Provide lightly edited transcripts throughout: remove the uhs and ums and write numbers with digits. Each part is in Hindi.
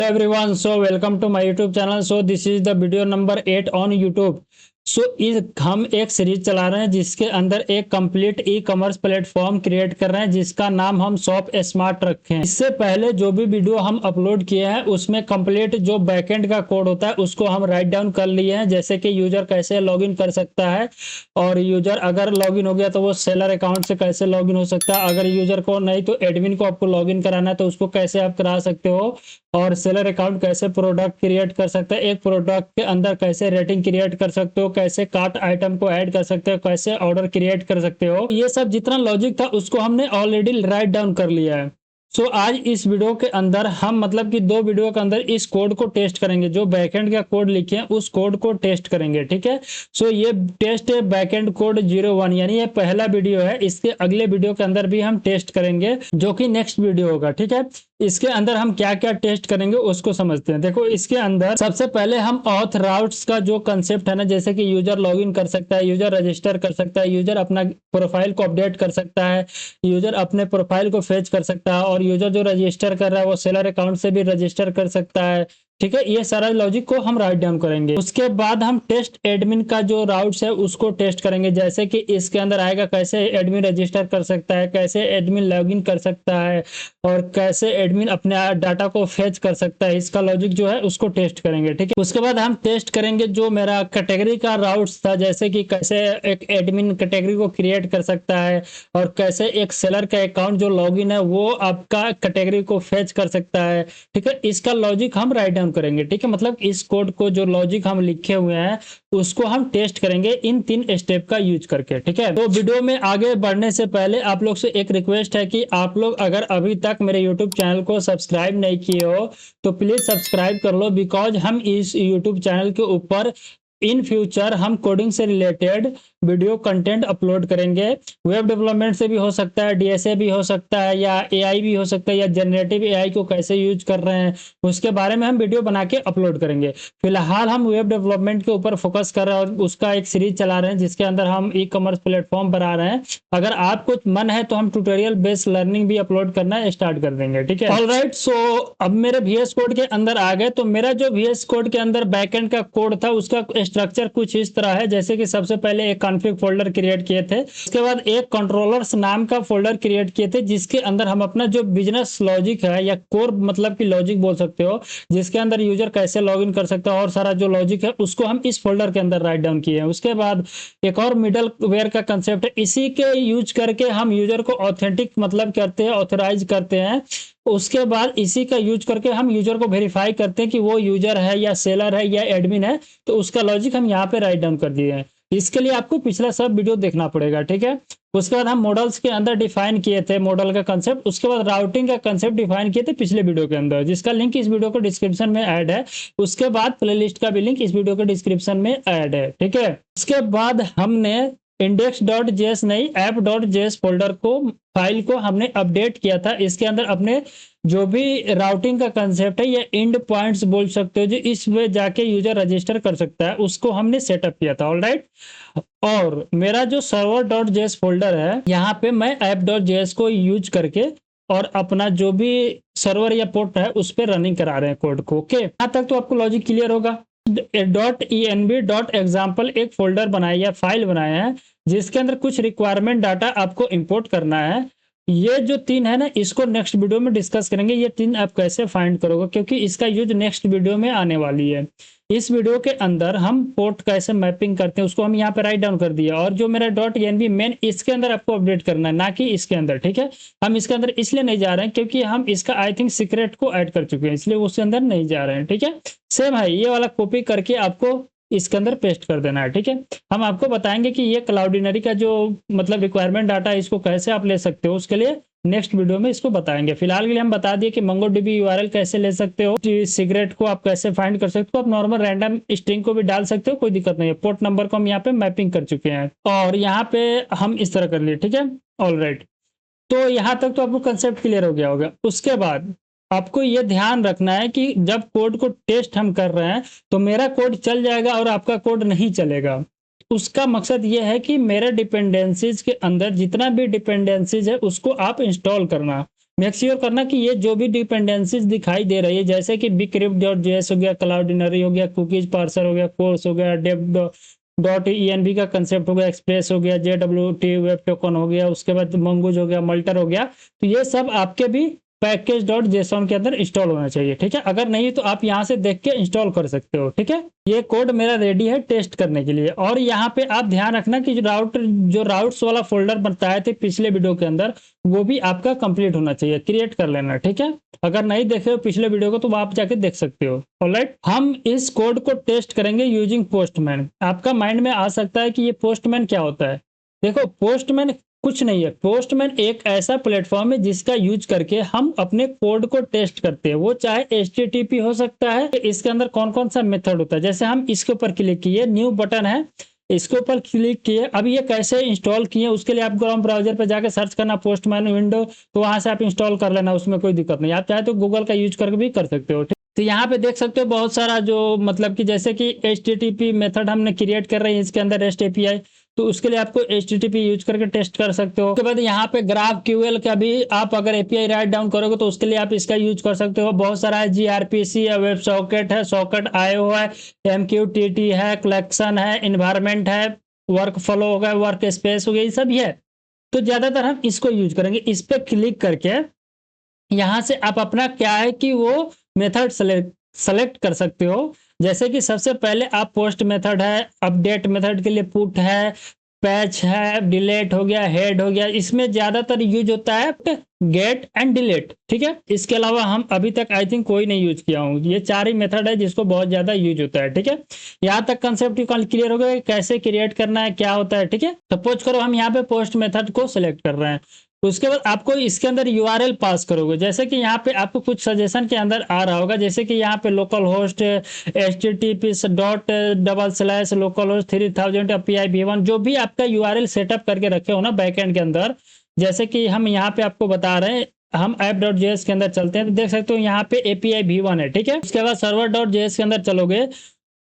Everyone, so welcome to my YouTube channel. So this is the video number 8 on YouTube. सो हम एक सीरीज चला रहे हैं जिसके अंदर एक complete e commerce platform create कर रहे हैं जिसका नाम हम शॉप स्मार्ट रखे हैं। इससे पहले जो भी वीडियो हम अपलोड किए हैं उसमें कंप्लीट जो बैकएंड का कोड होता है उसको हम राइट डाउन कर लिए हैं, जैसे कि यूजर कैसे लॉगिन कर सकता है और यूजर अगर लॉगिन हो गया तो वो सेलर अकाउंट से कैसे लॉगिन हो सकता है, अगर यूजर को नहीं तो एडमिन को आपको लॉगिन कराना है तो उसको कैसे आप करा सकते हो, और सेलर अकाउंट कैसे प्रोडक्ट क्रिएट कर सकते हैं, एक प्रोडक्ट के अंदर कैसे रेटिंग क्रिएट कर सकते हो, कैसे कार्ट आइटम को ऐड कर सकते हो, कैसे ऑर्डर क्रिएट कर सकते हो। ये सब जितना लॉजिक था उसको हमने ऑलरेडी राइट डाउन कर लिया है। सो आज इस वीडियो के अंदर हम मतलब कि 2 वीडियो के अंदर इस कोड को टेस्ट करेंगे, जो बैकएंड का कोड लिखे हैं उस कोड को टेस्ट करेंगे। ठीक है, सो ये टेस्ट है बैकएंड कोड 01, यानी ये पहला वीडियो है। इसके अगले वीडियो के अंदर भी हम टेस्ट करेंगे जो कि नेक्स्ट वीडियो होगा। ठीक है, इसके अंदर हम क्या क्या टेस्ट करेंगे उसको समझते हैं। देखो, इसके अंदर सबसे पहले हम ऑथ राउट्स का जो कंसेप्ट है ना, जैसे कि यूजर लॉगिन कर सकता है, यूजर रजिस्टर कर सकता है, यूजर अपना प्रोफाइल को अपडेट कर सकता है, यूजर अपने प्रोफाइल को फेच कर सकता है, और यूजर जो रजिस्टर कर रहा है वो सेलर अकाउंट से भी रजिस्टर कर सकता है। ठीक है, ये सारा लॉजिक को हम राइट डाउन करेंगे। उसके बाद हम टेस्ट एडमिन का जो राउट्स है उसको टेस्ट करेंगे, जैसे कि इसके अंदर आएगा कैसे एडमिन रजिस्टर कर सकता है, कैसे एडमिन लॉगिन कर सकता है, और कैसे एडमिन अपने डाटा को फेच कर सकता है। इसका लॉजिक जो है उसको टेस्ट करेंगे। ठीक है, उसके बाद हम टेस्ट करेंगे जो मेरा कैटेगरी का राउट्स था, जैसे कि कैसे एक एडमिन कैटेगरी को क्रिएट कर सकता है, और कैसे एक सेलर का अकाउंट जो लॉगिन है वो आपका कैटेगरी को फेच कर सकता है। ठीक है, इसका लॉजिक हम राइट डाउन करेंगे। ठीक है, मतलब इस कोड को जो लॉजिक हम लिखे हुए हैं उसको हम टेस्ट करेंगे इन 3 स्टेप का यूज करके। ठीक है, तो वीडियो में आगे बढ़ने से पहले आप लोग से एक रिक्वेस्ट है कि आप लोग अगर अभी तक मेरे यूट्यूब चैनल को सब्सक्राइब नहीं किए हो तो प्लीज सब्सक्राइब कर लो, बिकॉज हम इस यूट्यूब चैनल के ऊपर इन फ्यूचर हम कोडिंग से रिलेटेड वीडियो कंटेंट अपलोड करेंगे। वेब डेवलपमेंट से भी हो सकता है, डीएसए भी हो सकता है, या एआई भी हो सकता है, या जनरेटिव एआई को कैसे यूज कर रहे हैं उसके बारे में हम वीडियो बना के अपलोड करेंगे। फिलहाल हम वेब डेवलपमेंट के ऊपर फोकस कर रहे हैं और उसका एक सीरीज चला रहे हैं जिसके अंदर हम ई कॉमर्स प्लेटफॉर्म बना रहे हैं। अगर आपको मन है तो हम ट्यूटोरियल बेस्ड लर्निंग भी अपलोड करना स्टार्ट कर देंगे। ठीक है, ऑलराइट। सो अब मेरे VS कोड के अंदर आ गए, तो मेरा जो VS कोड के अंदर बैकएंड का कोड था उसका स्ट्रक्चर कुछ इस तरह है, जैसे कि सबसे पहले एक कॉन्फ़िग फोल्डर क्रिएट किए थे, उसके बाद एक कंट्रोलर्स नाम का फोल्डर क्रिएट किए थे जिसके अंदर हम अपना जो बिजनेस लॉजिक है या कोर मतलब कि लॉजिक बोल सकते हो, जिसके अंदर यूजर कैसे लॉगिन कर सकता है और सारा जो लॉजिक है उसको हम इस फोल्डर के अंदर राइट डाउन किए हैं। उसके बाद एक और मिडल वेयर का कंसेप्ट है, इसी के यूज करके हम यूजर को ऑथेंटिक मतलब करते हैं, ऑथराइज करते हैं। उसके बाद इसी का यूज करके हम यूजर को वेरीफाई करते हैं कि वो यूजर है या सेलर है या एडमिन है, तो उसका लॉजिक हम यहाँ पे राइट डाउन कर दिए हैं। इसके लिए आपको पिछला सब वीडियो देखना पड़ेगा। ठीक है, उसके बाद हम मॉडल्स के अंदर डिफाइन किए थे मॉडल का कंसेप्ट, उसके बाद राउटिंग का कंसेप्ट डिफाइन किए थे पिछले वीडियो के अंदर, जिसका लिंक इस वीडियो को डिस्क्रिप्शन में ऐड है। उसके बाद प्लेलिस्ट का भी लिंक इस वीडियो के डिस्क्रिप्शन में ऐड है। ठीक है, उसके बाद हमने index.js नहीं app.js फोल्डर को फाइल को हमने अपडेट किया था। इसके अंदर अपने जो भी राउटिंग का कंसेप्ट है या एंड पॉइंट्स बोल सकते हो, जो इस वे जाके यूजर रजिस्टर कर सकता है, उसको हमने सेटअप किया था। ऑलराइट, और मेरा जो server.js फोल्डर है यहाँ पे मैं app.js को यूज करके और अपना जो भी सर्वर या पोर्ट है उस पर रनिंग करा रहे हैं कोड को। ओके, यहाँ तक तो आपको लॉजिक क्लियर होगा। .env.example एक फोल्डर बनाया या फाइल बनाया है जिसके अंदर कुछ रिक्वायरमेंट डाटा आपको इंपोर्ट करना है। ये जो 3 है ना, इसको नेक्स्ट वीडियो में डिस्कस करेंगे, ये 3 आप कैसे फाइंड करोगे, क्योंकि इसका यूज नेक्स्ट वीडियो में आने वाली है। इस वीडियो के अंदर हम पोर्ट कैसे मैपिंग करते हैं उसको हम यहाँ पे राइट डाउन कर दिया, और जो मेरा .env मेन इसके अंदर आपको अपडेट करना है, ना कि इसके अंदर। ठीक है, हम इसके अंदर इसलिए नहीं जा रहे हैं क्योंकि हम इसका आई थिंक सीक्रेट को ऐड कर चुके हैं, इसलिए उसके अंदर नहीं जा रहे हैं। ठीक है, सेम है, ये वाला कॉपी करके आपको इसके अंदर पेस्ट कर देना है। ठीक है, हम आपको बताएंगे कि ये क्लाउडिनरी का जो मतलब रिक्वायरमेंट डाटा है इसको कैसे आप ले सकते हो, उसके लिए नेक्स्ट वीडियो में इसको बताएंगे। फिलहाल के लिए हम बता दिए कि MongoDB URL कैसे ले सकते हो, सीक्रेट को आप कैसे फाइंड कर सकते हो, आप नॉर्मल रैंडम स्ट्रिंग को भी डाल सकते हो, कोई दिक्कत नहीं है। पोर्ट नंबर को हम यहाँ पे मैपिंग कर चुके हैं और यहाँ पे हम इस तरह कर लिए। ठीक है, ऑलराइट, तो यहाँ तक तो आपको कंसेप्ट क्लियर हो गया होगा। उसके बाद आपको ये ध्यान रखना है कि जब कोड को टेस्ट हम कर रहे हैं तो मेरा कोड चल जाएगा और आपका कोड नहीं चलेगा। उसका मकसद ये है कि मेरे डिपेंडेंसीज के अंदर जितना भी डिपेंडेंसीज है उसको आप इंस्टॉल करना। मेक श्योर करना कि ये जो भी डिपेंडेंसीज दिखाई दे रही है, जैसे कि bcrypt.js हो गया, क्लाउडिनरी हो गया, कुकीज पार्सर हो गया, कोर्स हो गया, dev.env का कंसेप्ट हो गया, एक्सप्रेस हो गया, JWT वेब टोकन हो गया, उसके बाद मंगूज हो गया, मल्टर हो गया, तो ये सब आपके भी पैकेज.json के अंदर इंस्टॉल होना चाहिए। ठीक है, अगर नहीं तो आप यहाँ से देख के इंस्टॉल कर सकते हो। ठीक है, ये कोड मेरा रेडी है टेस्ट करने के लिए। और यहाँ पे आप ध्यान रखना कि जो राउट्स वाला फोल्डर बताए थे पिछले वीडियो के अंदर, वो भी आपका कंप्लीट होना चाहिए, क्रिएट कर लेना। ठीक है, अगर नहीं देखे हो पिछले वीडियो को तो आप जाके देख सकते हो। ऑलराइट, हम इस कोड को टेस्ट करेंगे यूजिंग पोस्टमैन। आपका माइंड में आ सकता है कि ये पोस्टमैन क्या होता है। देखो, पोस्टमैन कुछ नहीं है। पोस्टमैन एक ऐसा प्लेटफॉर्म है जिसका यूज करके हम अपने कोड को टेस्ट करते हैं। वो चाहे HTTP हो सकता है, इसके अंदर कौन कौन सा मेथड होता है। जैसे हम इसके ऊपर क्लिक किए, न्यू बटन है, इसके ऊपर क्लिक किए। अब ये कैसे इंस्टॉल किए, उसके लिए आप क्रोम ब्राउजर पर जाकर सर्च करना पोस्टमैन विंडो, तो वहां से आप इंस्टॉल कर लेना, उसमें कोई दिक्कत नहीं। आप चाहे तो गूगल का यूज करके भी कर सकते हो। तो यहाँ पे देख सकते हो बहुत सारा जो मतलब कि जैसे कि HTTP मेथड हमने क्रिएट कर रहे हैं इसके अंदर REST API, तो उसके लिए आपको HTTP यूज करके टेस्ट कर सकते हो। उसके बाद यहाँ पे GraphQL का भी आप अगर API राइट डाउन करोगे तो उसके लिए आप इसका यूज कर सकते हो। बहुत सारा है, gRPC है, वेब सॉकेट है, सॉकेट IO है, MQTT है, कलेक्शन है, इन्वायरमेंट है, वर्क फ्लो हो गया, वर्क स्पेस हो गया, ये सब है। तो ज्यादातर हम इसको यूज करेंगे। इस पे क्लिक करके यहाँ से आप अपना क्या है कि वो मेथड सेलेक्ट कर सकते हो। जैसे कि सबसे पहले आप पोस्ट मेथड है, अपडेट मेथड के लिए पुट है, पैच है, डिलीट हो गया, हेड हो गया। इसमें ज्यादातर यूज होता है गेट एंड डिलीट। ठीक है, इसके अलावा हम अभी तक आई थिंक कोई नहीं यूज किया हूँ। ये 4 ही मेथड है जिसको बहुत ज्यादा यूज होता है। ठीक है, यहाँ तक कंसेप्ट क्लियर हो गया कैसे क्रिएट करना है, क्या होता है। ठीक है, सपोज करो हम यहाँ पे पोस्ट मेथड को सिलेक्ट कर रहे हैं, उसके बाद आपको इसके अंदर URL पास करोगे। जैसे कि यहाँ पे आपको कुछ सजेशन के अंदर आ रहा होगा, जैसे कि यहाँ पे local host http://localhost 3000 API v1, जो भी आपका URL सेटअप करके रखे हो ना बैकएंड के अंदर। जैसे कि हम यहाँ पे आपको बता रहे हैं, हम app.js के अंदर चलते हैं तो देख सकते हो यहाँ पे API v1 है। ठीक है, उसके बाद server.js के अंदर चलोगे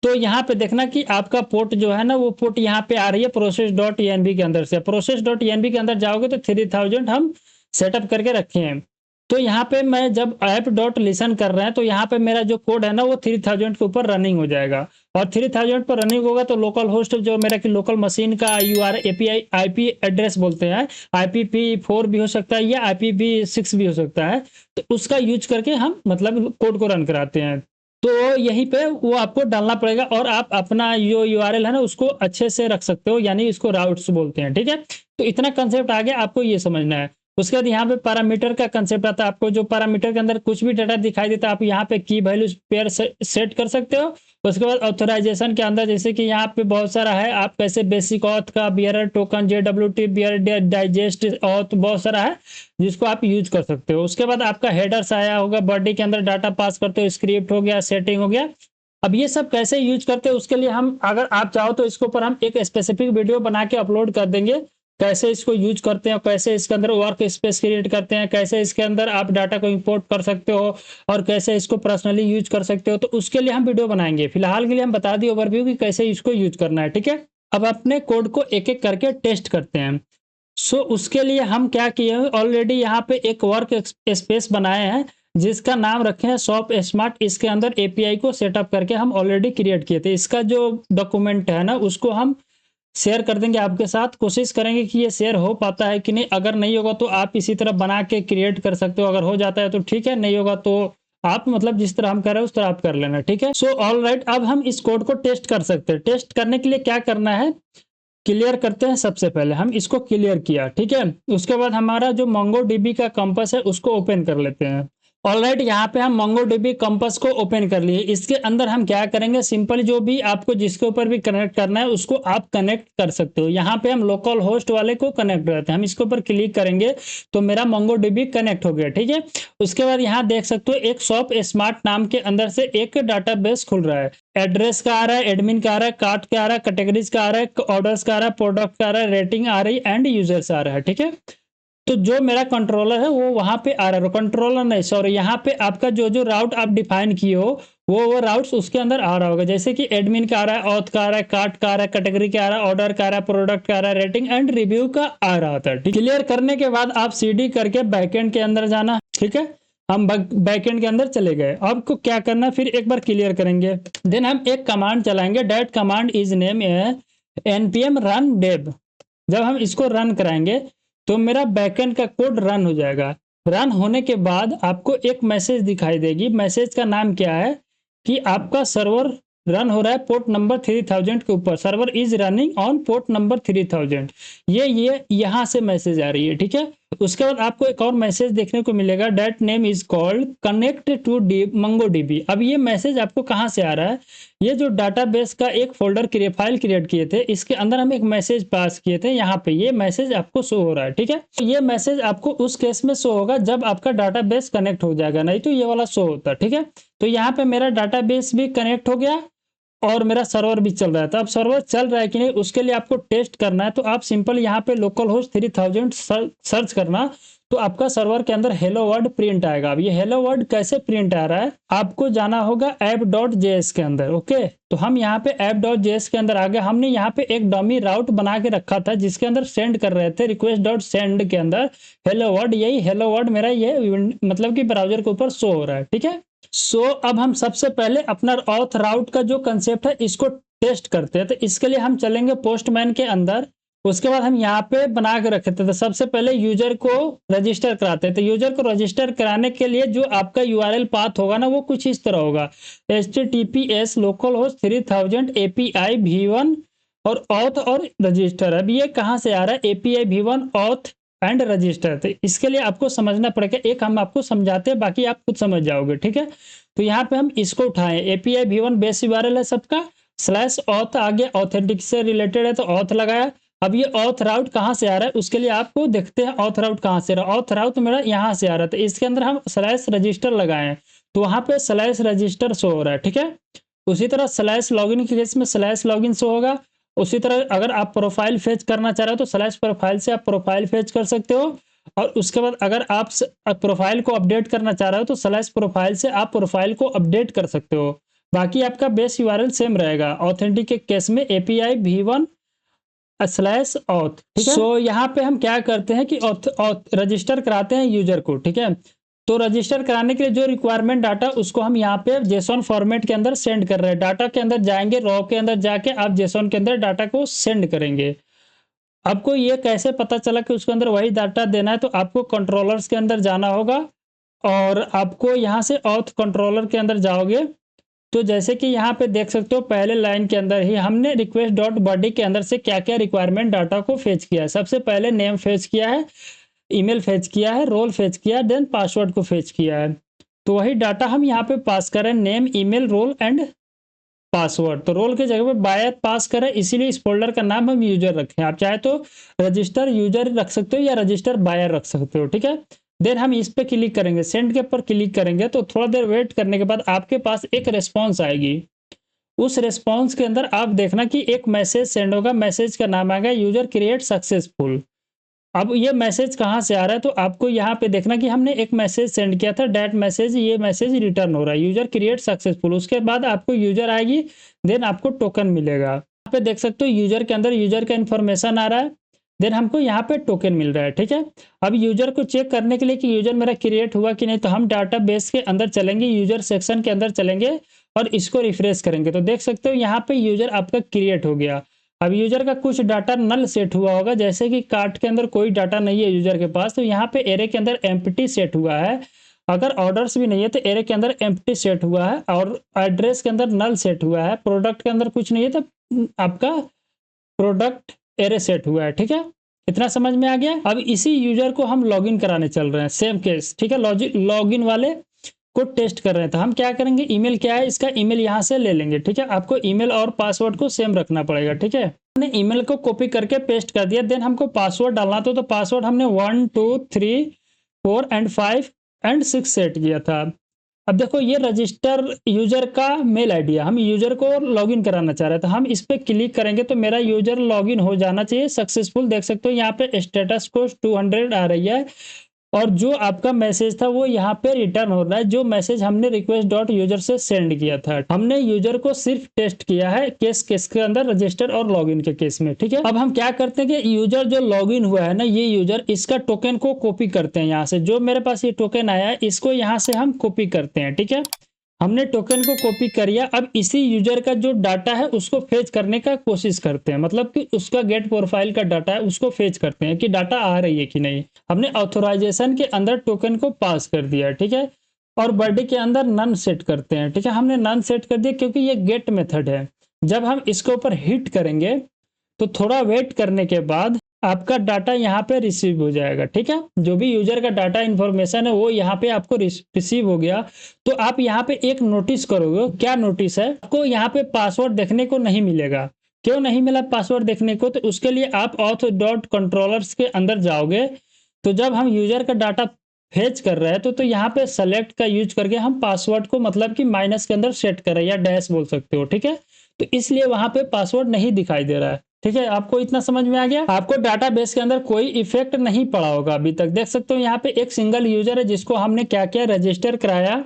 तो यहाँ पे देखना कि आपका पोर्ट जो है ना, वो पोर्ट यहाँ पे आ रही है process.env के अंदर से। process.env के अंदर जाओगे तो 3000 हम सेटअप करके रखे हैं। तो यहाँ पे मैं जब app.listen कर रहे हैं तो यहाँ पे मेरा जो कोड है ना वो 3000 के ऊपर रनिंग हो जाएगा। और 3000 पर रनिंग होगा तो लोकल होस्ट जो मेरा कि लोकल मशीन का API IP एड्रेस बोलते हैं, IPv4 भी हो सकता है या IPv6 भी हो सकता है, तो उसका यूज करके हम मतलब कोड को रन कराते हैं। तो यहीं पे वो आपको डालना पड़ेगा और आप अपना जो URL है ना उसको अच्छे से रख सकते हो, यानी इसको राउट्स बोलते हैं। ठीक है, तो इतना कंसेप्ट आ गया, आपको ये समझना है। उसके बाद यहाँ पे पैरामीटर का कंसेप्ट आता है। आपको जो पैरामीटर के अंदर कुछ भी डाटा दिखाई देता है आप यहाँ पे की वैल्यू पेयर सेट कर सकते हो। उसके बाद ऑथराइजेशन के अंदर जैसे कि यहाँ पे बहुत सारा है, आप कैसे बेसिक ऑथ का, bearer token, JWT bearer digest auth, बहुत सारा है जिसको आप यूज कर सकते हो। उसके बाद आपका हेडर्स आया होगा, बॉडी के अंदर डाटा पास करते हो, स्क्रिप्ट हो गया, सेटिंग हो गया। अब ये सब कैसे यूज करते हैं उसके लिए हम, अगर आप चाहो तो इसके ऊपर हम एक स्पेसिफिक वीडियो बना के अपलोड कर देंगे, कैसे इसको यूज करते हैं, कैसे इसके अंदर वर्क स्पेस क्रिएट करते हैं, कैसे इसके अंदर आप डाटा को इंपोर्ट कर सकते हो और कैसे इसको पर्सनली यूज कर सकते हो। तो उसके लिए हम वीडियो बनाएंगे। फिलहाल के लिए हम बता दिए ओवरव्यू कि कैसे इसको यूज करना है। ठीक है, अब अपने कोड को एक एक करके टेस्ट करते हैं। उसके लिए हम क्या किए हैं, ऑलरेडी यहाँ पे एक वर्क स्पेस बनाए हैं जिसका नाम रखे हैं शॉप स्मार्ट। इसके अंदर API को सेटअप करके हम ऑलरेडी क्रिएट किए थे। इसका जो डॉक्यूमेंट है ना उसको हम शेयर कर देंगे आपके साथ। कोशिश करेंगे कि ये शेयर हो पाता है कि नहीं। अगर नहीं होगा तो आप इसी तरह बना के क्रिएट कर सकते हो। अगर हो जाता है तो ठीक है, नहीं होगा तो आप मतलब जिस तरह हम कर रहे हैं उस तरह आप कर लेना। ठीक है, सो ऑल राइट, अब हम इस कोड को टेस्ट कर सकते हैं। टेस्ट करने के लिए क्या करना है, क्लियर करते हैं। सबसे पहले हम इसको क्लियर किया, ठीक है। उसके बाद हमारा जो MongoDB का कंपास है उसको ओपन कर लेते हैं। ऑलराइट, यहाँ पे हम MongoDB कंपास को ओपन कर लिए। इसके अंदर हम क्या करेंगे, सिंपल जो भी आपको जिसके ऊपर भी कनेक्ट करना है उसको आप कनेक्ट कर सकते हो। यहाँ पे हम लोकल होस्ट वाले को कनेक्ट करते हैं। हम इसके ऊपर क्लिक करेंगे तो मेरा MongoDB कनेक्ट हो गया, ठीक है। उसके बाद यहाँ देख सकते हो एक शॉप स्मार्ट नाम के अंदर से एक डाटाबेस खुल रहा है। एड्रेस का आ रहा है, एडमिन का आ रहा है, कार्ट का आ रहा है, कैटेगरीज का आ रहा है, ऑर्डर्स का आ रहा है, प्रोडक्ट का आ रहा है, रेटिंग आ रही है एंड यूजर्स आ रहा है, ठीक है। तो जो मेरा कंट्रोलर है वो वहां पे आ रहा है, कंट्रोलर नहीं सॉरी, यहाँ पे आपका जो जो राउट आप डिफाइन किए हो वो राउट्स उसके अंदर आ रहा होगा, जैसे कि एडमिन का आ रहा है, ऑथ का आ रहा है, कार्ट का आ रहा है, कैटेगरी का आ रहा है, ऑर्डर का आ रहा है, प्रोडक्ट का आ रहा है, रेटिंग एंड रिव्यू का आ रहा था। क्लियर करने के बाद आप सीडी करके बैकएंड के अंदर जाना, ठीक है। हम बैकएंड के अंदर चले गए, अब को क्या करना फिर एक बार क्लियर करेंगे। देन हम एक कमांड चलाएंगे, that command is name npm run dev। जब हम इसको रन कराएंगे तो मेरा बैकएंड का कोड रन हो जाएगा। रन होने के बाद आपको एक मैसेज दिखाई देगी, मैसेज का नाम क्या है कि आपका सर्वर रन हो रहा है पोर्ट नंबर 3000 के ऊपर, server is running on port number 3000। ये यहाँ से मैसेज आ रही है, ठीक है। उसके बाद आपको एक और मैसेज देखने को मिलेगा, that name is called connect to Mongo DB. अब ये मैसेज आपको कहाँ से आ रहा है, ये जो डाटाबेस का एक फोल्डर फाइल क्रिएट किए थे, इसके अंदर हम एक मैसेज पास किए थे, यहाँ पे ये मैसेज आपको शो हो रहा है, ठीक है। ये मैसेज आपको उस केस में शो होगा जब आपका डाटाबेस कनेक्ट हो जाएगा, नहीं तो ये वाला शो होता है, ठीक है। तो यहाँ पे मेरा डाटाबेस भी कनेक्ट हो गया और मेरा सर्वर भी चल रहा है। तो अब सर्वर चल रहा है कि नहीं उसके लिए आपको टेस्ट करना है, तो आप सिंपल यहाँ पे लोकल होस्ट 3000 सर्च करना, तो आपका सर्वर के अंदर हेलो वर्ड प्रिंट आएगा। अब ये हेलो वर्ड कैसे प्रिंट आ रहा है, आपको जाना होगा app.js के अंदर, ओके। तो हम यहाँ पे app.js के अंदर आ गए। हमने यहाँ पे एक डमी राउट बना के रखा था जिसके अंदर सेंड कर रहे थे, request.send के अंदर हेलो वर्ड, यही हेलो वर्ड मेरा ये मतलब कि ब्राउजर के ऊपर शो हो रहा है, ठीक है। अब हम सबसे पहले अपना ऑथ राउट का जो कंसेप्ट है इसको टेस्ट करते हैं। तो इसके लिए हम चलेंगे पोस्टमैन के अंदर, उसके बाद हम यहाँ पे बना के रखे थे। तो सबसे पहले यूजर को रजिस्टर कराते हैं। तो यूजर को रजिस्टर कराने के लिए जो आपका यूआरएल पाथ होगा ना वो कुछ इस तरह होगा, https localhost 3000 API v1 और ऑथ और रजिस्टर। अब ये कहाँ से आ रहा है, API v1 auth and register. तो इसके लिए आपको समझना पड़ेगा, एक हम आपको समझाते हैं बाकी आप खुद समझ जाओगे, ठीक है। तो यहाँ पे हम इसको उठाएं, API v1 बेस यूआरएल है सबका, स्लैश ऑथ आगे ऑथेंटिक से रिलेटेड है तो ऑथ लगाया। अब ये ऑथ राउट कहाँ से आ रहा है उसके लिए आपको देखते हैं ऑथ राउट कहाँ से रहा। ऑथ राउट मेरा यहाँ से आ रहा था, इसके अंदर हम स्लैश रजिस्टर लगाए तो वहां पे स्लैश रजिस्टर शो हो रहा है, ठीक है। उसी तरह स्लैश लॉगिन के केस में स्लैश लॉगिन शो होगा। उसी तरह अगर आप प्रोफाइल फेच करना चाह रहे हो तो स्लैश प्रोफाइल से आप प्रोफाइल फेच कर सकते हो। और उसके बाद अगर आप प्रोफाइल को अपडेट करना चाह रहे हो तो स्लैश प्रोफाइल से आप प्रोफाइल को अपडेट कर सकते हो। बाकी आपका बेस यूआरएल सेम रहेगा। ऑथेंटिक के केस में API v1 स्लैश ऑथ, ठीक है। सो यहाँ पे हम क्या करते हैं कि रजिस्टर कराते हैं यूजर को, ठीक है। तो रजिस्टर कराने के लिए जो रिक्वायरमेंट डाटा उसको हम यहाँ पे जेसॉन फॉर्मेट के अंदर सेंड कर रहे हैं। डाटा के अंदर जाएंगे, रॉ के अंदर जाके आप जेसॉन के अंदर डाटा को सेंड करेंगे। आपको ये कैसे पता चला कि उसके अंदर वही डाटा देना है, तो आपको कंट्रोलर्स के अंदर जाना होगा और आपको यहाँ से ऑथ कंट्रोलर के अंदर जाओगे तो जैसे कि यहाँ पे देख सकते हो पहले लाइन के अंदर ही हमने रिक्वेस्ट डॉट बॉडी के अंदर से क्या क्या रिक्वायरमेंट डाटा को फेच किया है। सबसे पहले नेम फेच किया है, ईमेल फेच किया है, रोल फेच किया है, देन पासवर्ड को फेच किया है। तो वही डाटा हम यहाँ पे पास करें, name email role and password. तो रोल के जगह पे बायर पास करें, इसीलिए इस फोल्डर का नाम हम यूजर रखें। आप चाहे तो रजिस्टर यूजर रख सकते हो या रजिस्टर बायर रख सकते हो, ठीक है। देन हम इस पे क्लिक करेंगे, सेंड के ऊपर क्लिक करेंगे तो थोड़ा देर वेट करने के बाद आपके पास एक रिस्पॉन्स आएगी। उस रिस्पॉन्स के अंदर आप देखना कि एक मैसेज सेंड होगा, मैसेज का नाम आएगा यूजर क्रिएट सक्सेसफुल। अब ये मैसेज कहाँ से आ रहा है तो आपको यहाँ पे देखना कि हमने एक मैसेज सेंड किया था, डेट मैसेज, ये मैसेज रिटर्न हो रहा है यूजर क्रिएट सक्सेसफुल। उसके बाद आपको यूजर आएगी, देन आपको टोकन मिलेगा। यहाँ पे देख सकते हो यूजर के अंदर यूजर का इन्फॉर्मेशन आ रहा है, देन हमको यहाँ पे टोकन मिल रहा है, ठीक है। अब यूजर को चेक करने के लिए कि यूजर मेरा क्रिएट हुआ कि नहीं तो हम डाटा बेस के अंदर चलेंगे, यूजर सेक्शन के अंदर चलेंगे और इसको रिफ्रेश करेंगे तो देख सकते हो यहाँ पे यूजर आपका क्रिएट हो गया। अब यूजर का कुछ डाटा नल सेट हुआ होगा, जैसे कि कार्ट के अंदर कोई डाटा नहीं है यूजर के पास तो यहाँ पे एरे के अंदर एम्प्टी सेट हुआ है। अगर ऑर्डर्स भी नहीं है तो एरे के अंदर एम्प्टी सेट हुआ है और एड्रेस के अंदर नल सेट हुआ है। प्रोडक्ट के अंदर कुछ नहीं है तो आपका प्रोडक्ट एरे सेट हुआ है, ठीक है। इतना समझ में आ गया। अब इसी यूजर को हम लॉगिन कराने चल रहे हैं, सेम केस, ठीक है। लॉगिन वाले को टेस्ट कर रहे हैं तो हम क्या करेंगे, ईमेल क्या है इसका ईमेल यहाँ से ले लेंगे, ठीक है। आपको ईमेल और पासवर्ड को सेम रखना पड़ेगा, ठीक है। हमने ईमेल को कॉपी करके पेस्ट कर दिया, देन हमको पासवर्ड डालना था तो पासवर्ड हमने 1 2 3 4 एंड 5 एंड 6 सेट किया था। अब देखो ये रजिस्टर यूजर का मेल आईडी है, हम यूजर को लॉगिन कराना चाह रहे हैं, तो हम इस पे क्लिक करेंगे तो मेरा यूजर लॉगिन हो जाना चाहिए सक्सेसफुल। देख सकते हो यहाँ पे स्टेटस को 200 आ रही है और जो आपका मैसेज था वो यहाँ पे रिटर्न हो रहा है, जो मैसेज हमने रिक्वेस्ट डॉट यूजर से सेंड किया था। हमने यूजर को सिर्फ टेस्ट किया है केस के अंदर, रजिस्टर और लॉगिन के केस में, ठीक है। अब हम क्या करते हैं कि यूजर जो लॉगिन हुआ है ना, ये यूजर इसका टोकन को कॉपी करते हैं। यहाँ से जो मेरे पास ये टोकन आया है इसको यहाँ से हम कॉपी करते हैं, ठीक है। हमने टोकन को कॉपी कर लिया। अब इसी यूजर का जो डाटा है उसको फेच करने का कोशिश करते हैं, मतलब कि उसका गेट प्रोफाइल का डाटा है उसको फेच करते हैं कि डाटा आ रही है कि नहीं। हमने ऑथोराइजेशन के अंदर टोकन को पास कर दिया, ठीक है। और बॉडी के अंदर नन सेट करते हैं, ठीक है। हमने नन सेट कर दिया क्योंकि ये गेट मेथड है। जब हम इसके ऊपर हिट करेंगे तो थोड़ा वेट करने के बाद आपका डाटा यहाँ पे रिसीव हो जाएगा, ठीक है। जो भी यूजर का डाटा इन्फॉर्मेशन है वो यहाँ पे आपको रिसीव हो गया। तो आप यहाँ पे एक नोटिस करोगे, क्या नोटिस है, आपको यहाँ पे पासवर्ड देखने को नहीं मिलेगा। क्यों नहीं मिला पासवर्ड देखने को, तो उसके लिए आप ऑथ डॉट कंट्रोलर्स के अंदर जाओगे। तो जब हम यूजर का डाटा फेच कर रहे हैं तो यहाँ पे सेलेक्ट का यूज करके हम पासवर्ड को मतलब कि माइनस के अंदर सेट कर रहे हैं, या डैश बोल सकते हो, ठीक है। तो इसलिए वहां पे पासवर्ड नहीं दिखाई दे रहा है, ठीक है। आपको इतना समझ में आ गया। आपको डाटाबेस के अंदर कोई इफेक्ट नहीं पड़ा होगा अभी तक। देख सकते हो यहाँ पे एक सिंगल यूजर है जिसको हमने क्या किया, रजिस्टर कराया,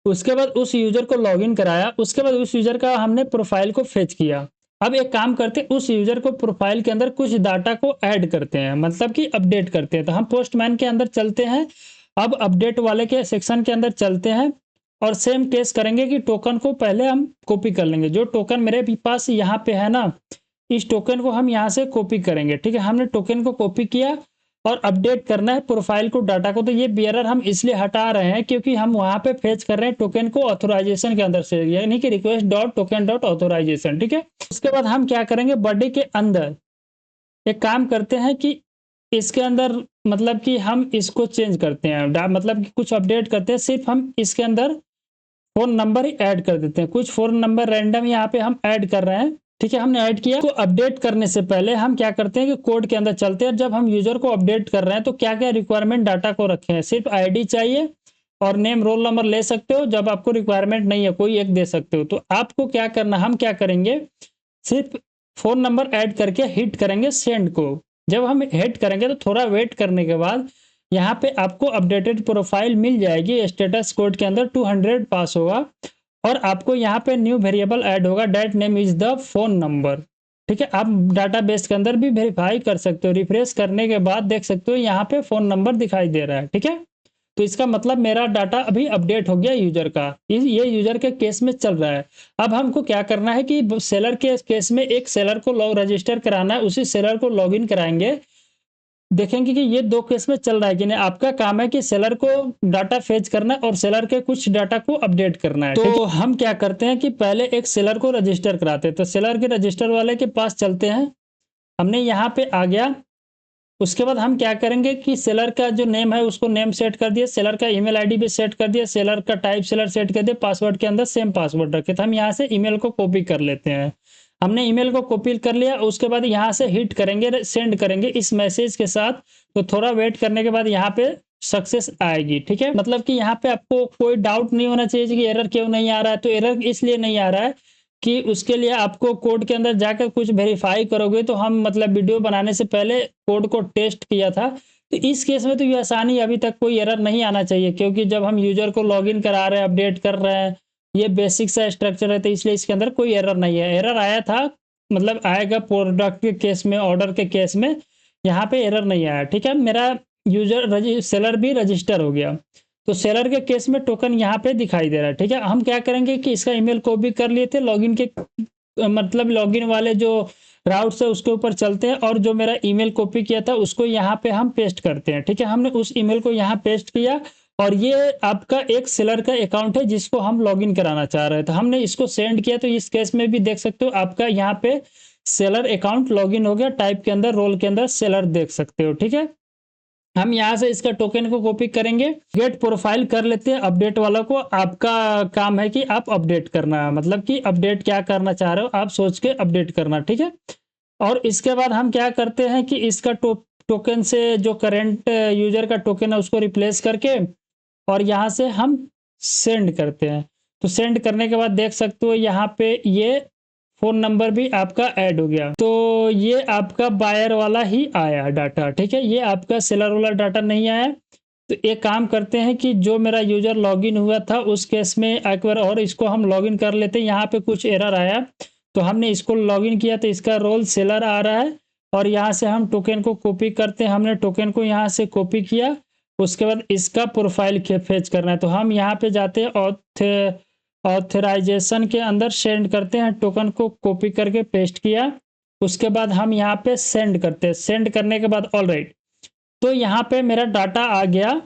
उसके बाद उस यूजर को लॉगिन कराया, उसके बाद उस यूजर का हमने प्रोफाइल को फेच किया। अब एक काम करते हैं, उस यूजर को प्रोफाइल के अंदर कुछ डाटा को ऐड करते हैं, मतलब कि अपडेट करते हैं। तो हम पोस्टमैन के अंदर चलते हैं, अब अपडेट वाले के सेक्शन के अंदर चलते हैं और सेम केस करेंगे कि टोकन को पहले हम कॉपी कर लेंगे। जो टोकन मेरे पास यहाँ पे है ना, इस टोकन को हम यहाँ से कॉपी करेंगे, ठीक है। हमने टोकन को कॉपी किया और अपडेट करना है प्रोफाइल को, डाटा को। तो ये बियरर हम इसलिए हटा रहे हैं क्योंकि हम वहां पे फेच कर रहे हैं टोकन को ऑथोराइजेशन के अंदर से, यानी कि request dot token dot authorization, ठीक है। उसके बाद हम क्या करेंगे, बॉडी के अंदर एक काम करते हैं कि इसके अंदर मतलब कि हम इसको चेंज करते हैं, मतलब कि कुछ अपडेट करते हैं। सिर्फ हम इसके अंदर फोन नंबर ही ऐड कर देते हैं, कुछ फोन नंबर रैंडम यहाँ पे हम ऐड कर रहे हैं, ठीक है। हमने ऐड किया। तो अपडेट करने से पहले हम क्या करते हैं कि कोड के अंदर चलते हैं। जब हम यूजर को अपडेट कर रहे हैं तो क्या क्या रिक्वायरमेंट डाटा को रखे हैं, सिर्फ आईडी चाहिए और नेम रोल नंबर ले सकते हो। जब आपको रिक्वायरमेंट नहीं है कोई एक दे सकते हो। तो आपको क्या करना, हम क्या करेंगे, सिर्फ फोन नंबर ऐड करके हिट करेंगे सेंड को। जब हम हिट करेंगे तो थोड़ा वेट करने के बाद यहाँ पे आपको अपडेटेड प्रोफाइल मिल जाएगी। स्टेटस कोड के अंदर 200 पास होगा और आपको यहाँ पे न्यू वेरिएबल ऐड होगा, that name is the phone number, ठीक है। आप डाटाबेस के अंदर भी वेरीफाई कर सकते हो। रिफ्रेश करने के बाद देख सकते हो यहाँ पे फोन नंबर दिखाई दे रहा है, ठीक है। तो इसका मतलब मेरा डाटा अभी अपडेट हो गया यूजर का, ये यूजर के केस में चल रहा है। अब हमको क्या करना है कि सेलर के केस में एक सेलर को लॉग रजिस्टर कराना है, उसी सेलर को लॉगिन कराएंगे, देखेंगे कि ये दो केस में चल रहा है कि नहीं। आपका काम है कि सेलर को डाटा फेच करना है और सेलर के कुछ डाटा को अपडेट करना है। तो हम क्या करते हैं कि पहले एक सेलर को रजिस्टर कराते हैं। तो सेलर के रजिस्टर वाले के पास चलते हैं, हमने यहाँ पे आ गया। उसके बाद हम क्या करेंगे कि सेलर का जो नेम है उसको नेम सेट कर दिया, सेलर का ईमेल आईडी भी सेट कर दिया, सेलर का टाइप सेलर सेट कर दिया, पासवर्ड के अंदर सेम पासवर्ड रखे। तो हम यहाँ से ईमेल को कॉपी कर लेते हैं। हमने ईमेल को कॉपी कर लिया, उसके बाद यहाँ से हिट करेंगे, सेंड करेंगे इस मैसेज के साथ। तो थोड़ा वेट करने के बाद यहाँ पे सक्सेस आएगी, ठीक है। मतलब कि यहाँ पे आपको कोई डाउट नहीं होना चाहिए कि एरर क्यों नहीं आ रहा है। तो एरर इसलिए नहीं आ रहा है कि उसके लिए आपको कोड के अंदर जाकर कुछ वेरीफाई करोगे। तो हम मतलब वीडियो बनाने से पहले कोड को टेस्ट किया था। तो इस केस में तो ये आसानी, अभी तक कोई एरर नहीं आना चाहिए, क्योंकि जब हम यूजर को लॉगिन करा रहे हैं, अपडेट कर रहे हैं, ये बेसिक सा स्ट्रक्चर है। तो इसलिए इसके अंदर कोई एरर नहीं है। एरर आया था मतलब आएगा प्रोडक्ट के केस में, ऑर्डर के केस में, यहाँ पे एरर नहीं आया, ठीक है। मेरा यूजर सेलर भी रजिस्टर हो गया। तो सेलर के केस में टोकन यहाँ पे दिखाई दे रहा है, ठीक है। हम क्या करेंगे कि इसका ईमेल कॉपी कर लिए थे, लॉगिन के मतलब लॉगिन वाले जो राउट है उसके ऊपर चलते हैं और जो मेरा ईमेल कॉपी किया था उसको यहाँ पे हम पेस्ट करते हैं, ठीक है। हमने उस ईमेल को यहाँ पेस्ट किया और ये आपका एक सेलर का अकाउंट है जिसको हम लॉगिन कराना चाह रहे थे। तो हमने इसको सेंड किया। तो इस केस में भी देख सकते हो आपका यहाँ पे सेलर अकाउंट लॉगिन हो गया। टाइप के अंदर रोल के अंदर सेलर देख सकते हो, ठीक है। हम यहाँ से इसका टोकन को कॉपी करेंगे, गेट प्रोफाइल कर लेते हैं अपडेट वाला को। आपका काम है कि आप अपडेट करना, मतलब कि अपडेट क्या करना चाह रहे हो आप सोच के अपडेट करना, ठीक है। और इसके बाद हम क्या करते हैं कि इसका टोकन से जो करंट यूजर का टोकन है उसको रिप्लेस करके और यहाँ से हम सेंड करते हैं। तो सेंड करने के बाद देख सकते हो यहाँ पे ये फ़ोन नंबर भी आपका ऐड हो गया। तो ये आपका बायर वाला ही आया डाटा, ठीक है? ये आपका सेलर वाला डाटा नहीं आया। तो एक काम करते हैं कि जो मेरा यूज़र लॉगिन हुआ था उस केस में एक बार और इसको हम लॉगिन कर लेते हैं। यहाँ पे कुछ एरर आया, तो हमने इसको लॉगिन किया तो इसका रोल सेलर आ रहा है और यहाँ से हम टोकन को कॉपी करते हैं। हमने टोकन को यहाँ से कॉपी किया, उसके बाद इसका प्रोफाइल फेच करना है। तो हम यहाँ पे जाते हैं ऑथराइजेशन के अंदर सेंड करते हैं, टोकन को कॉपी करके पेस्ट किया। उसके बाद हम यहाँ पे सेंड करते हैं। सेंड करने के बाद ऑलराइट, तो यहाँ पे मेरा डाटा आ गया।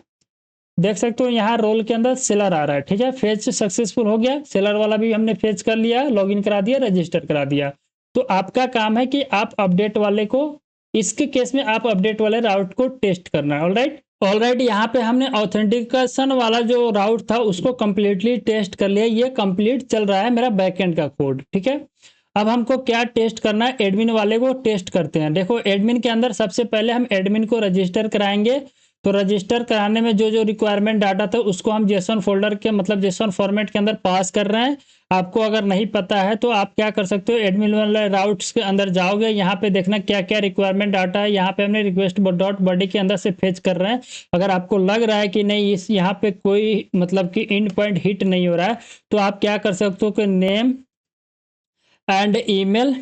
देख सकते हो यहाँ रोल के अंदर सेलर आ रहा है, ठीक है? फेच सक्सेसफुल हो गया, सेलर वाला भी हमने फेच कर लिया, लॉगिन करा दिया, रजिस्टर करा दिया। तो आपका काम है कि आप अपडेट वाले को, इसके केस में आप अपडेट वाले राउट को टेस्ट करना है। ऑलराइट, यहाँ पे हमने ऑथेंटिकेशन वाला जो राउट था उसको कंप्लीटली टेस्ट कर लिया। ये कंप्लीट चल रहा है मेरा बैकएंड का कोड, ठीक है? अब हमको क्या टेस्ट करना है, एडमिन वाले को टेस्ट करते हैं। देखो एडमिन के अंदर सबसे पहले हम एडमिन को रजिस्टर कराएंगे। तो रजिस्टर कराने में जो जो रिक्वायरमेंट डाटा था उसको हम जेसन फोल्डर के मतलब जेसन फॉर्मेट के अंदर पास कर रहे हैं। आपको अगर नहीं पता है तो आप क्या कर सकते हो, एडमिन वाले राउट्स के अंदर जाओगे, यहाँ पे देखना क्या क्या रिक्वायरमेंट डाटा है। यहाँ पे हमने रिक्वेस्ट डॉट बॉडी के अंदर से फेच कर रहे हैं। अगर आपको लग रहा है कि नहीं इस यहाँ पे कोई मतलब कि इंड पॉइंट हिट नहीं हो रहा है, तो आप क्या कर सकते हो कि name and email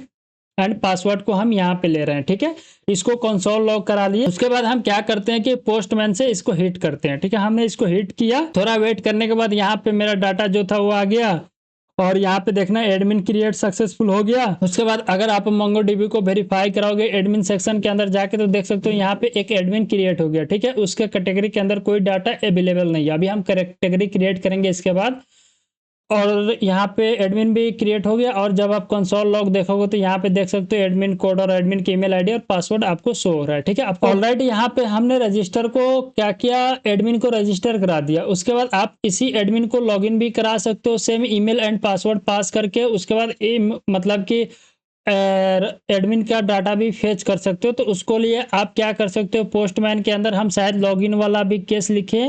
and password को हम यहाँ पे ले रहे हैं, ठीक है? इसको कंसोल लॉग करा लिए। उसके बाद हम क्या करते हैं कि पोस्टमैन से इसको हिट करते हैं, ठीक है? हमने इसको हिट किया, थोड़ा वेट करने के बाद यहाँ पे मेरा डाटा जो था वो आ गया और यहाँ पे देखना एडमिन क्रिएट सक्सेसफुल हो गया। उसके बाद अगर आप MongoDB को वेरीफाई कराओगे एडमिन सेक्शन के अंदर जाके तो देख सकते हो यहाँ पे एक एडमिन क्रिएट हो गया, ठीक है? उसके कैटेगरी के अंदर कोई डाटा अवेलेबल नहीं है। अभी हम कैटेगरी क्रिएट करेंगे इसके बाद, और यहाँ पे एडमिन भी क्रिएट हो गया। और जब आप कंसोल लॉग देखोगे तो यहाँ पे देख सकते हो एडमिन कोड और एडमिन की ईमेल आईडी और पासवर्ड आपको शो हो रहा है, ठीक है? आपको ऑलराइट यहाँ पे हमने रजिस्टर को क्या किया, एडमिन को रजिस्टर करा दिया। उसके बाद आप इसी एडमिन को लॉगिन भी करा सकते हो सेम ईमेल एंड पासवर्ड पास करके। उसके बाद मतलब कि एडमिन का डाटा भी फेच कर सकते हो। तो उसको लिए आप क्या कर सकते हो, पोस्टमैन के अंदर हम शायद लॉगिन वाला भी केस लिखे।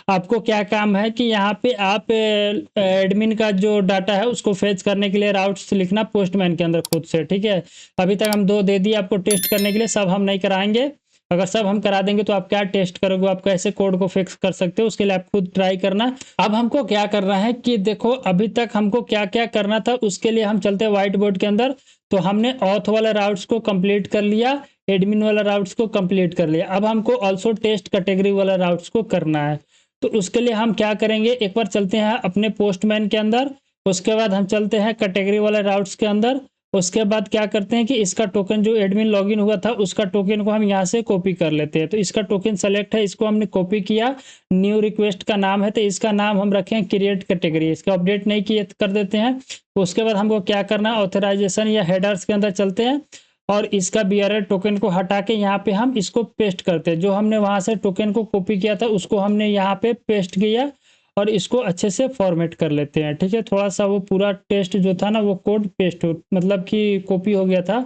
आपको क्या काम है कि यहाँ पे आप एडमिन का जो डाटा है उसको फेच करने के लिए राउट्स लिखना पोस्टमैन के अंदर खुद से, ठीक है? अभी तक हम 2 दे दिए आपको टेस्ट करने के लिए, सब हम नहीं कराएंगे। अगर सब हम करा देंगे तो आप क्या टेस्ट करोगे, आप कैसे कोड को फिक्स कर सकते हो, उसके लिए आप खुद ट्राई करना। अब हमको क्या करना है कि देखो अभी तक हमको क्या क्या करना था, उसके लिए हम चलते हैं व्हाइट बोर्ड के अंदर। तो हमने ऑथ वाला राउट्स को कंप्लीट कर लिया, एडमिन वाला राउट्स को कंप्लीट कर लिया। अब हमको ऑल्सो टेस्ट कैटेगरी वाला राउट्स को करना है। तो उसके लिए हम क्या करेंगे, एक बार चलते हैं अपने पोस्टमैन के अंदर, उसके बाद हम चलते हैं कैटेगरी वाले राउट्स के अंदर। उसके बाद क्या करते हैं कि इसका टोकन जो एडमिन लॉगिन हुआ था उसका टोकन को हम यहाँ से कॉपी कर लेते हैं। तो इसका टोकन सेलेक्ट है, इसको हमने कॉपी किया, न्यू रिक्वेस्ट का नाम है तो इसका नाम हम रखें क्रिएट कैटेगरी, इसका अपडेट नहीं किए कर देते हैं। उसके बाद हमको क्या करना है, ऑथराइजेशन या हेडर्स के अंदर चलते हैं और इसका BRL टोकन को हटा के यहाँ पे हम इसको पेस्ट करते हैं। जो हमने वहाँ से टोकन को कॉपी किया था उसको हमने यहाँ पे पेस्ट किया और इसको अच्छे से फॉर्मेट कर लेते हैं, ठीक है? थोड़ा सा वो पूरा टेस्ट जो था ना वो कोड पेस्ट हो मतलब कि कॉपी हो गया था,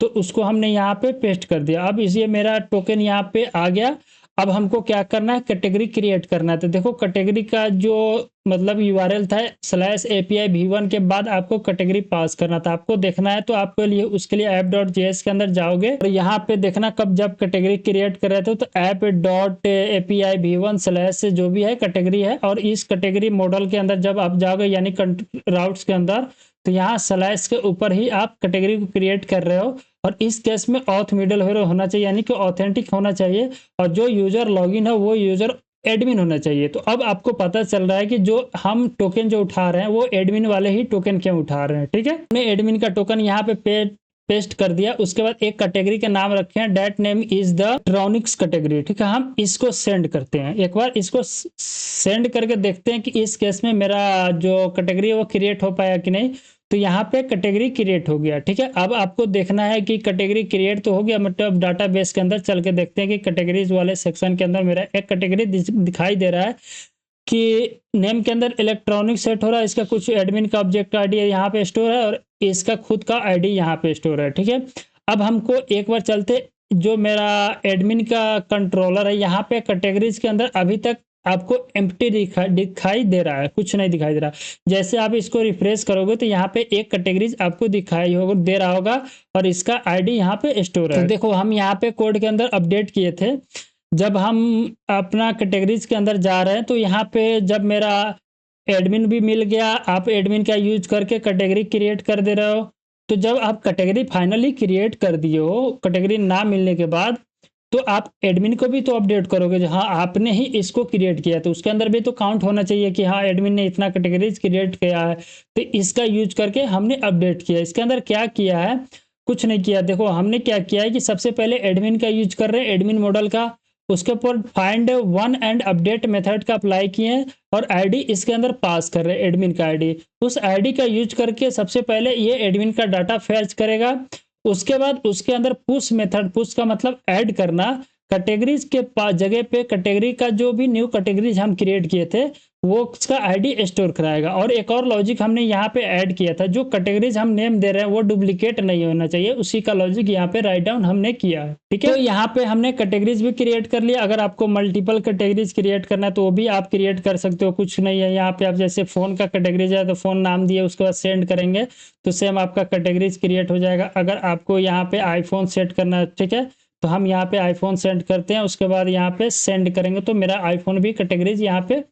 तो उसको हमने यहाँ पे पेस्ट कर दिया। अब इसे मेरा टोकन यहाँ पे आ गया। अब हमको क्या करना है, कैटेगरी क्रिएट करना है। तो देखो कैटेगरी का जो मतलब URL था /API v1 के बाद आपको कैटेगरी पास करना था। आपको देखना है तो आपके लिए उसके लिए app.js के अंदर जाओगे और यहाँ पे देखना कब जब कैटेगरी क्रिएट कर रहे थे तो app.api v1 जो भी है कैटेगरी है, और इस कैटेगरी मॉडल के अंदर जब आप जाओगे यानी राउट्स के अंदर, तो यहाँ स्लैश के ऊपर ही आप कैटेगरी को क्रिएट कर रहे हो। और इस केस में ऑथ मिडल हीरो होना चाहिए यानी कि ऑथेंटिक होना चाहिए, और जो यूजर लॉगिन है वो यूजर एडमिन होना चाहिए। तो अब आपको पता चल रहा है कि जो हम टोकन जो उठा रहे हैं वो एडमिन वाले ही टोकन क्यों उठा रहे हैं, ठीक है? हमने एडमिन का टोकन यहाँ पे पेस्ट कर दिया। उसके बाद एक कैटेगरी का नाम रखे हैं, that name is the tronics category, ठीक है? हम इसको सेंड करते हैं, एक बार इसको सेंड करके देखते हैं कि इस केस में मेरा जो कैटेगरी है वो क्रिएट हो पाया कि नहीं। तो यहाँ पे कैटेगरी क्रिएट हो गया, ठीक है? अब आपको देखना है कि कैटेगरी क्रिएट तो हो गया, मतलब डाटाबेस के अंदर चल के देखते हैं कि कैटेगरीज वाले सेक्शन के अंदर मेरा एक कैटेगरी दिखाई दे रहा है कि नेम के अंदर इलेक्ट्रॉनिक सेट हो रहा है, इसका कुछ एडमिन का ऑब्जेक्ट आईडी यहाँ पे स्टोर है और इसका खुद का आईडी यहाँ पे स्टोर है, ठीक है? अब हमको एक बार चलते, जो मेरा एडमिन का कंट्रोलर है यहाँ पे कैटेगरीज के अंदर अभी तक आपको एम्प्टी दिखाई दे रहा है, कुछ नहीं दिखाई दे रहा। जैसे आप इसको रिफ्रेश करोगे तो यहाँ पे एक कैटेगरीज आपको दिखाई होगा, दे रहा होगा, और इसका आईडी यहाँ पे स्टोर है। तो देखो हम यहाँ पे कोड के अंदर अपडेट किए थे, जब हम अपना कैटेगरीज के अंदर जा रहे हैं तो यहाँ पे जब मेरा एडमिन भी मिल गया, आप एडमिन का यूज करके कैटेगरी क्रिएट कर दे रहे हो। तो जब आप कैटेगरी फाइनली क्रिएट कर दिए हो, कैटेगरी ना मिलने के बाद, तो आप एडमिन को भी तो अपडेट करोगे, हाँ आपने ही इसको क्रिएट किया, तो उसके अंदर भी तो काउंट होना चाहिए कि हाँ एडमिन ने इतना कैटेगरीज क्रिएट किया है, तो इसका यूज करके हमने अपडेट किया। इसके अंदर क्या किया है, कुछ नहीं किया। देखो हमने क्या किया है कि सबसे पहले एडमिन का यूज कर रहे हैं, एडमिन मॉडल का, उसके ऊपर find one and update method का अप्लाई किए हैं, और आईडी इसके अंदर पास कर रहे हैं, एडमिन का आईडी। उस आईडी का यूज करके सबसे पहले ये एडमिन का डाटा फैच करेगा, उसके बाद उसके अंदर पुश मेथड, पुश का मतलब ऐड करना, कैटेगरीज के जगह पे कैटेगरी का जो भी न्यू कैटेगरीज हम क्रिएट किए थे वो उसका आईडी स्टोर कराएगा। और एक और लॉजिक हमने यहाँ पे ऐड किया था, जो कैटेगरीज हम नेम दे रहे हैं वो डुप्लीकेट नहीं होना चाहिए, उसी का लॉजिक यहाँ पे राइट डाउन हमने किया है। ठीक है, तो यहाँ पे हमने कैटेगरीज भी क्रिएट कर लिया। अगर आपको मल्टीपल कैटेगरीज क्रिएट करना है तो वो भी आप क्रिएट कर सकते हो, कुछ नहीं है। यहाँ पे आप जैसे फोन का कैटेगरीज है तो फोन नाम दिए, उसके बाद सेंड करेंगे तो सेम आपका कैटेगरीज क्रिएट हो जाएगा। अगर आपको यहाँ पे आईफोन सेट करना है, ठीक है, तो हम यहाँ पे आईफोन सेंड करते हैं, उसके बाद यहाँ पे सेंड करेंगे तो मेरा आईफोन भी कैटेगरीज यहाँ पे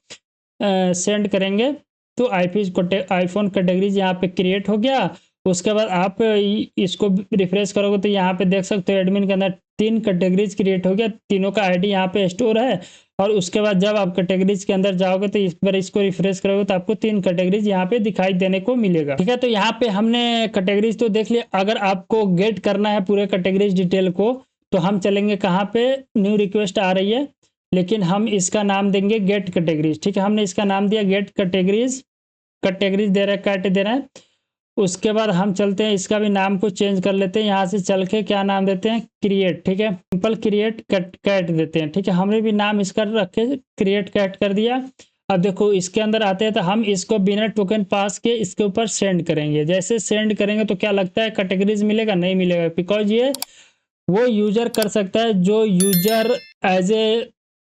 सेंड करेंगे तो आईफोन कैटेगरीज यहाँ पे क्रिएट हो गया। उसके बाद आप इसको रिफ्रेश करोगे तो यहाँ पे देख सकते हो एडमिन के अंदर 3 कैटेगरीज क्रिएट हो गया, तीनों का आईडी यहाँ पे स्टोर है। और उसके बाद जब आप कैटेगरीज के अंदर जाओगे तो इस बार इसको रिफ्रेश करोगे तो आपको 3 कैटेगरीज यहाँ पे दिखाई देने को मिलेगा। ठीक है, तो यहाँ पे हमने कैटेगरीज तो देख लिया। अगर आपको गेट करना है पूरे कैटेगरीज डिटेल को तो हम चलेंगे कहाँ पे, न्यू रिक्वेस्ट आ रही है, लेकिन हम इसका नाम देंगे गेट कैटेगरीज। ठीक है, हमने इसका नाम दिया गेट कैटेगरीज, कैटेगरीज दे रहे हैं, कैट दे रहे हैं। उसके बाद हम चलते हैं, इसका भी नाम को चेंज कर लेते हैं, यहाँ से चल के क्या नाम देते हैं, क्रिएट। ठीक है, सिंपल क्रिएट कैट देते हैं। ठीक है, हमने भी नाम इसका रखे क्रिएट कैट कर दिया। अब देखो इसके अंदर आते हैं तो हम इसको बिना टोकन पास के इसके ऊपर सेंड करेंगे। जैसे सेंड करेंगे तो क्या लगता है कैटेगरीज मिलेगा? नहीं मिलेगा, बिकॉज ये वो यूजर कर सकता है जो user as a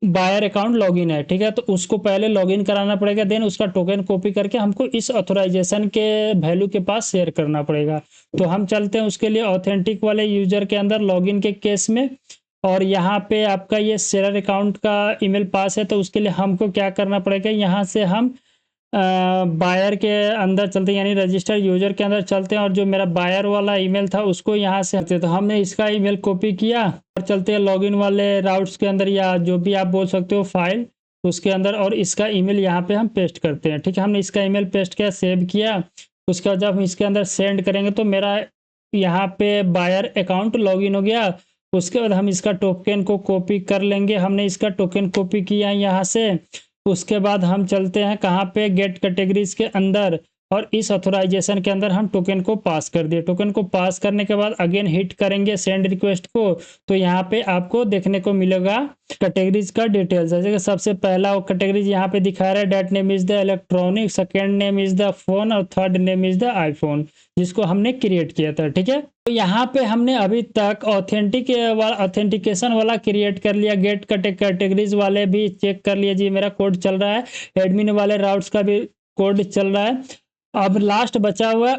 buyer account login है। ठीक है, तो उसको पहले लॉगिन कराना पड़ेगा, देन उसका टोकन कॉपी करके हमको इस ऑथराइजेशन के वैल्यू के पास शेयर करना पड़ेगा। तो हम चलते हैं उसके लिए ऑथेंटिक वाले यूजर के अंदर लॉगिन के केस में, और यहाँ पे आपका ये शेयर अकाउंट का ईमेल पास है, तो उसके लिए हमको क्या करना पड़ेगा, यहाँ से हम बायर के अंदर चलते हैं, यानी रजिस्टर यूजर के अंदर चलते हैं, और जो मेरा बायर वाला ईमेल था उसको यहाँ से हटाते, तो हमने इसका ईमेल कॉपी किया और चलते हैं लॉगिन वाले राउट्स के अंदर, या जो भी आप बोल सकते हो फाइल उसके अंदर, और इसका ईमेल यहाँ पे हम पेस्ट करते हैं। ठीक है, हमने इसका ईमेल पेस्ट किया, सेव किया। उसके बाद जब हम इसके अंदर सेंड करेंगे तो मेरा यहाँ पे बायर अकाउंट लॉगिन हो गया। उसके बाद हम इसका टोकन को कॉपी कर लेंगे, हमने इसका टोकन कॉपी किया यहाँ से। उसके बाद हम चलते हैं कहाँ पे, गेट कैटेगरीज के अंदर, और इस ऑथराइजेशन के अंदर हम टोकन को पास कर दिए। टोकन को पास करने के बाद अगेन हिट करेंगे सेंड रिक्वेस्ट को, तो यहाँ पे आपको देखने को मिलेगा कैटेगरीज का डिटेल्स। जैसे कि सबसे पहला वो कैटेगरीज यहाँ पे दिखा रहा है, that name is the electronic, second name is the phone, और third name is the iPhone, जिसको हमने क्रिएट किया था। ठीक है, तो यहाँ पे हमने अभी तक ऑथेंटिकेशन वाला क्रिएट कर लिया, गेट कैटेगरीज वाले भी चेक कर लिया जी, मेरा कोड चल रहा है, एडमिन वाले राउट्स का भी कोड चल रहा है। अब लास्ट बचा हुआ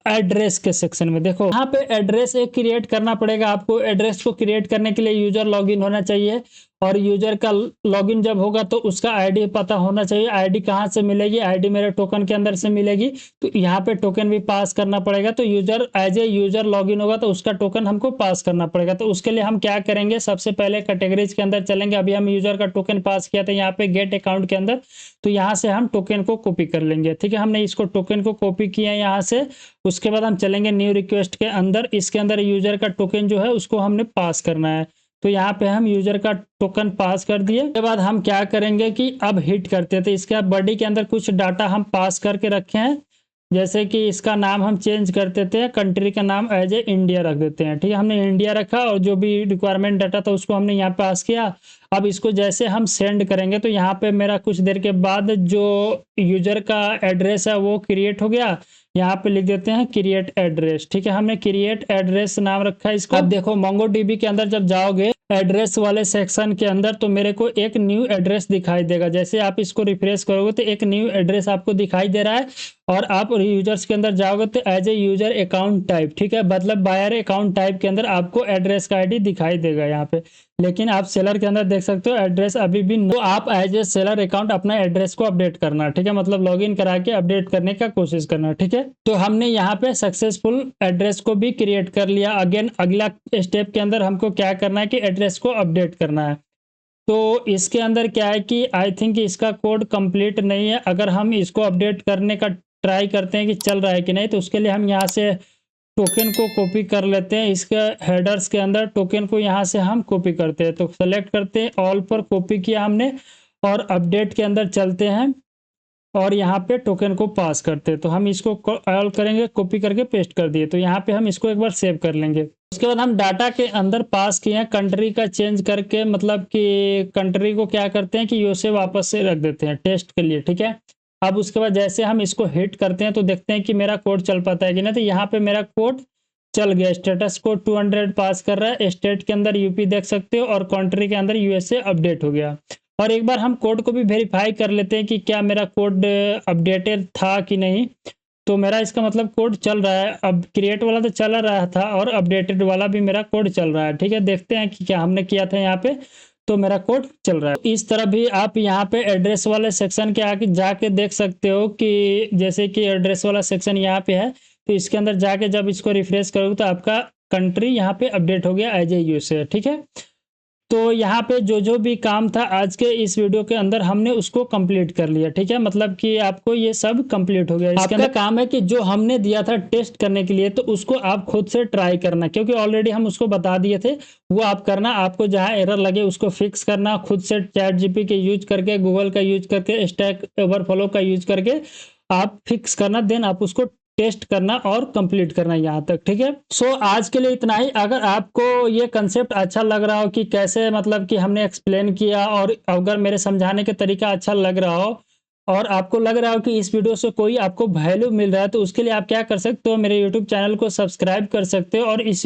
एड्रेस के सेक्शन में, देखो यहाँ पे एड्रेस एक क्रिएट करना पड़ेगा आपको। एड्रेस को क्रिएट करने के लिए यूजर लॉगिन होना चाहिए, और यूजर का लॉगिन जब होगा तो उसका आईडी पता होना चाहिए। आईडी कहाँ से मिलेगी? आईडी मेरे टोकन के अंदर से मिलेगी, तो यहाँ पे टोकन भी पास करना पड़ेगा। तो user as a user login होगा तो उसका टोकन हमको पास करना पड़ेगा। तो उसके लिए हम क्या करेंगे, सबसे पहले कैटेगरीज के अंदर चलेंगे। अभी हम यूजर का टोकन पास किया था यहाँ पे गेट अकाउंट के अंदर, तो यहाँ से हम टोकन को कॉपी कर लेंगे। ठीक है, हमने इसको टोकन को कॉपी किया यहाँ से। उसके बाद हम चलेंगे न्यू रिक्वेस्ट के अंदर, इसके अंदर यूजर का टोकन जो है उसको हमने पास करना है। तो यहाँ पे हम यूजर का टोकन पास कर दिए। उसके बाद हम क्या करेंगे कि अब हिट करते थे, इसके बॉडी के अंदर कुछ डाटा हम पास करके रखे हैं, जैसे कि इसका नाम हम चेंज कर देते हैं, कंट्री का नाम एज ए इंडिया रख देते हैं। ठीक है, हमने इंडिया रखा, और जो भी रिक्वायरमेंट डाटा था उसको हमने यहाँ पास किया। अब इसको जैसे हम सेंड करेंगे तो यहाँ पे मेरा कुछ देर के बाद जो यूजर का एड्रेस है वो क्रिएट हो गया। यहाँ पे लिख देते हैं क्रिएट एड्रेस। ठीक है, हमने क्रिएट एड्रेस नाम रखा है इसको। अब देखो मोंगोडीबी के अंदर जब जाओगे एड्रेस वाले सेक्शन के अंदर, तो मेरे को एक न्यू एड्रेस दिखाई देगा। जैसे आप इसको रिफ्रेश करोगे तो एक न्यू एड्रेस आपको दिखाई दे रहा है, और आप यूजर्स के अंदर जाओगे तो as a user account type, ठीक है, मतलब बायर अकाउंट टाइप के अंदर आपको एड्रेस का आईडी दिखाई देगा यहाँ पे। लेकिन आप सेलर के अंदर देख सकते हो एड्रेस अभी भी तो आप एज ए सेलर अकाउंट अपना एड्रेस को अपडेट करना, ठीक है, मतलब लॉगिन करा के अपडेट करने का कोशिश करना, ठीक है। तो हमने यहाँ पे सक्सेसफुल एड्रेस को भी क्रिएट कर लिया। अगेन अगला स्टेप के अंदर हमको क्या करना है कि एड्रेस को अपडेट करना है। तो इसके अंदर क्या है कि आई थिंक इसका कोड कंप्लीट नहीं है। अगर हम इसको अपडेट करने का ट्राई करते हैं कि चल रहा है कि नहीं, तो उसके लिए हम यहाँ से टोकन को कॉपी कर लेते हैं। इसके हेडर्स के अंदर टोकन को यहाँ से हम कॉपी करते हैं, तो सेलेक्ट करते हैं, ऑल पर कॉपी किया हमने, और अपडेट के अंदर चलते हैं और यहाँ पे टोकन को पास करते हैं। तो हम इसको ऑल करेंगे, कॉपी करके पेस्ट कर दिए। तो यहाँ पे हम इसको एक बार सेव कर लेंगे। उसके बाद हम डाटा के अंदर पास किए हैं कंट्री का चेंज करके, मतलब कि कंट्री को क्या करते हैं कि यूएसए वापस से रख देते हैं टेस्ट के लिए, ठीक है। अब उसके बाद जैसे हम इसको हिट करते हैं तो देखते हैं कि मेरा कोड चल पाता है कि नहीं। तो यहाँ पे मेरा कोड चल गया, स्टेटस कोड 200 पास कर रहा है, स्टेट के अंदर यूपी देख सकते हो, और कंट्री के अंदर यूएसए अपडेट हो गया। और एक बार हम कोड को भी वेरीफाई कर लेते हैं कि क्या मेरा कोड अपडेटेड था कि नहीं। तो मेरा इसका मतलब कोड चल रहा है, अब क्रिएट वाला तो चल रहा था और अपडेटेड वाला भी मेरा कोड चल रहा है, ठीक है। देखते हैं कि क्या हमने किया था यहाँ पे, तो मेरा कोड चल रहा है। इस तरह भी आप यहाँ पे एड्रेस वाले सेक्शन के आके जाके देख सकते हो कि जैसे कि एड्रेस वाला सेक्शन यहाँ पे है, तो इसके अंदर जाके जब इसको रिफ्रेश करोगे तो आपका कंट्री यहाँ पे अपडेट हो गया एज ए यूजर, ठीक है। तो यहाँ पे जो भी काम था आज के इस वीडियो के अंदर हमने उसको कंप्लीट कर लिया, ठीक है, मतलब कि आपको ये सब कंप्लीट हो गया। इसके अंदर काम है कि जो हमने दिया था टेस्ट करने के लिए, तो उसको आप खुद से ट्राई करना, क्योंकि ऑलरेडी हम उसको बता दिए थे, वो आप करना। आपको जहाँ एरर लगे उसको फिक्स करना खुद से, चैट जीपीटी के यूज करके, गूगल का यूज करके, स्टैक ओवरफ्लो का यूज करके आप फिक्स करना, देन आप उसको टेस्ट करना और कंप्लीट करना यहाँ तक, ठीक है। सो आज के लिए इतना ही। अगर आपको ये कंसेप्ट अच्छा लग रहा हो कि कैसे मतलब कि हमने एक्सप्लेन किया, और अगर मेरे समझाने के तरीका अच्छा लग रहा हो, और आपको लग रहा हो कि इस वीडियो से कोई आपको वैल्यू मिल रहा है, तो उसके लिए आप क्या कर सकते हो, मेरे यूट्यूब चैनल को सब्सक्राइब कर सकते हो, और इस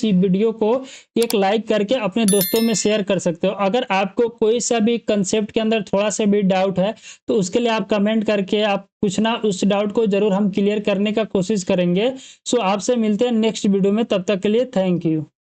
वीडियो को एक लाइक करके अपने दोस्तों में शेयर कर सकते हो। अगर आपको कोई सा भी कंसेप्ट के अंदर थोड़ा सा भी डाउट है, तो उसके लिए आप कमेंट करके आप पूछना, उस डाउट को जरूर हम क्लियर करने का कोशिश करेंगे। सो आपसे मिलते हैं नेक्स्ट वीडियो में, तब तक के लिए थैंक यू।